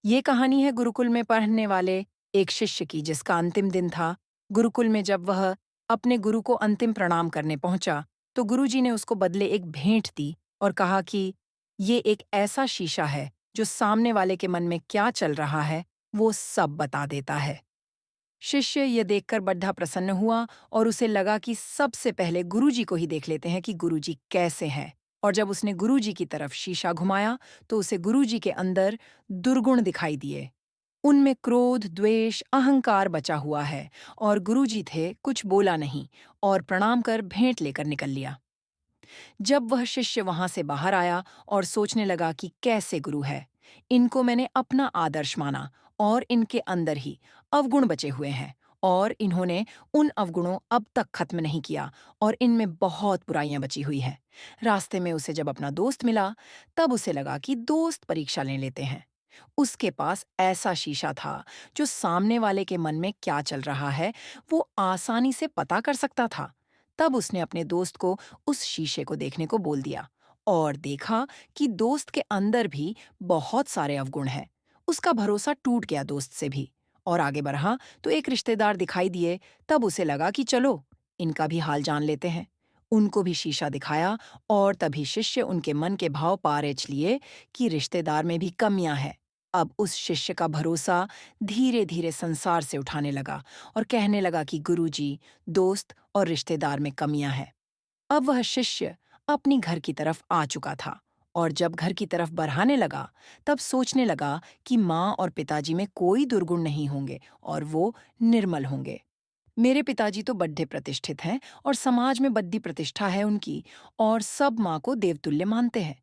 ये कहानी है गुरुकुल में पढ़ने वाले एक शिष्य की जिसका अंतिम दिन था। गुरुकुल में जब वह अपने गुरु को अंतिम प्रणाम करने पहुंचा, तो गुरुजी ने उसको बदले एक भेंट दी और कहा कि ये एक ऐसा शीशा है जो सामने वाले के मन में क्या चल रहा है, वो सब बता देता है। शिष्य ये देखकर बड्ढा प्रसन्न हुआ और उसे लगा कि सबसे पहले गुरुजी को ही देख लेते हैं कि गुरुजी कैसे हैं। और जब उसने गुरुजी की तरफ शीशा घुमाया, तो उसे गुरुजी के अंदर दुर्गुण दिखाई दिए। उनमें क्रोध, द्वेष, अहंकार बचा हुआ है और गुरुजी थे, कुछ बोला नहीं और प्रणाम कर भेंट लेकर निकल लिया। जब वह शिष्य वहां से बाहर आया और सोचने लगा कि कैसे गुरु है, इनको मैंने अपना आदर्श माना और इनके अंदर ही अवगुण बचे हुए हैं और इन्होंने उन अवगुणों अब तक खत्म नहीं किया और इनमें बहुत बुराइयां बची हुई हैं। रास्ते में उसे जब अपना दोस्त मिला, तब उसे लगा कि दोस्त परीक्षा ले लेते हैं। उसके पास ऐसा शीशा था जो सामने वाले के मन में क्या चल रहा है, वो आसानी से पता कर सकता था। तब उसने अपने दोस्त को उस शीशे को देखने को बोल दिया और देखा कि दोस्त के अंदर भी बहुत सारे अवगुण हैं। उसका भरोसा टूट गया दोस्त से भी और आगे बढ़ा तो एक रिश्तेदार दिखाई दिए। तब उसे लगा कि चलो, इनका भी हाल जान लेते हैं। उनको भी शीशा दिखाया और तभी शिष्य उनके मन के भाव पारेच लिए कि रिश्तेदार में भी कमियां हैं। अब उस शिष्य का भरोसा धीरे धीरे संसार से उठाने लगा और कहने लगा कि गुरुजी, दोस्त और रिश्तेदार में कमियां हैं। अब वह शिष्य अपनी घर की तरफ आ चुका था और जब घर की तरफ बढ़ाने लगा, तब सोचने लगा कि माँ और पिताजी में कोई दुर्गुण नहीं होंगे और वो निर्मल होंगे। मेरे पिताजी तो बड्ढे प्रतिष्ठित हैं और समाज में बड्डी प्रतिष्ठा है उनकी और सब माँ को देवतुल्य मानते हैं।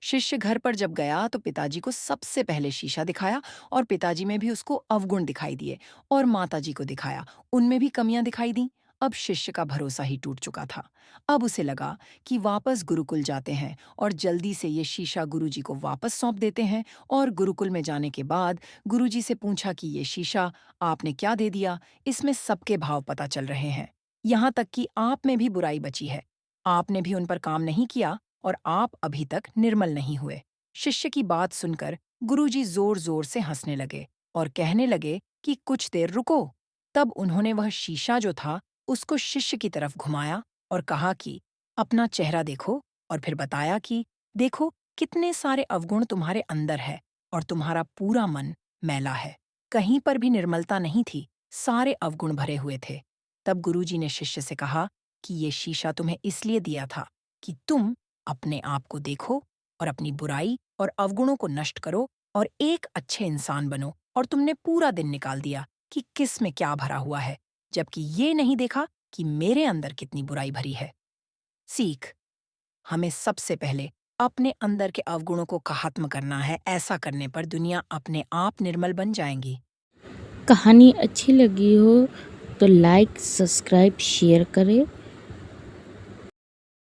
शिष्य घर पर जब गया तो पिताजी को सबसे पहले शीशा दिखाया और पिताजी में भी उसको अवगुण दिखाई दिए और माताजी को दिखाया, उनमें भी कमियां दिखाई दी। अब शिष्य का भरोसा ही टूट चुका था। अब उसे लगा कि वापस गुरुकुल जाते हैं और जल्दी से ये शीशा गुरुजी को वापस सौंप देते हैं। और गुरुकुल में जाने के बाद गुरुजी से पूछा कि ये शीशा आपने क्या दे दिया, इसमें सबके भाव पता चल रहे हैं, यहाँ तक कि आप में भी बुराई बची है। आपने भी उन पर काम नहीं किया और आप अभी तक निर्मल नहीं हुए। शिष्य की बात सुनकर गुरुजी जोर जोर से हंसने लगे और कहने लगे कि कुछ देर रुको। तब उन्होंने वह शीशा जो था उसको शिष्य की तरफ घुमाया और कहा कि अपना चेहरा देखो, और फिर बताया कि देखो कितने सारे अवगुण तुम्हारे अंदर है और तुम्हारा पूरा मन मैला है। कहीं पर भी निर्मलता नहीं थी, सारे अवगुण भरे हुए थे। तब गुरुजी ने शिष्य से कहा कि ये शीशा तुम्हें इसलिए दिया था कि तुम अपने आप को देखो और अपनी बुराई और अवगुणों को नष्ट करो और एक अच्छे इंसान बनो। और तुमने पूरा दिन निकाल दिया कि किस में क्या भरा हुआ है, जबकि ये नहीं देखा कि मेरे अंदर कितनी बुराई भरी है। सीख, हमें सबसे पहले अपने अंदर के अवगुणों को खत्म करना है। ऐसा करने पर दुनिया अपने आप निर्मल बन जाएंगी। कहानी अच्छी लगी हो तो लाइक, सब्सक्राइब, शेयर करें।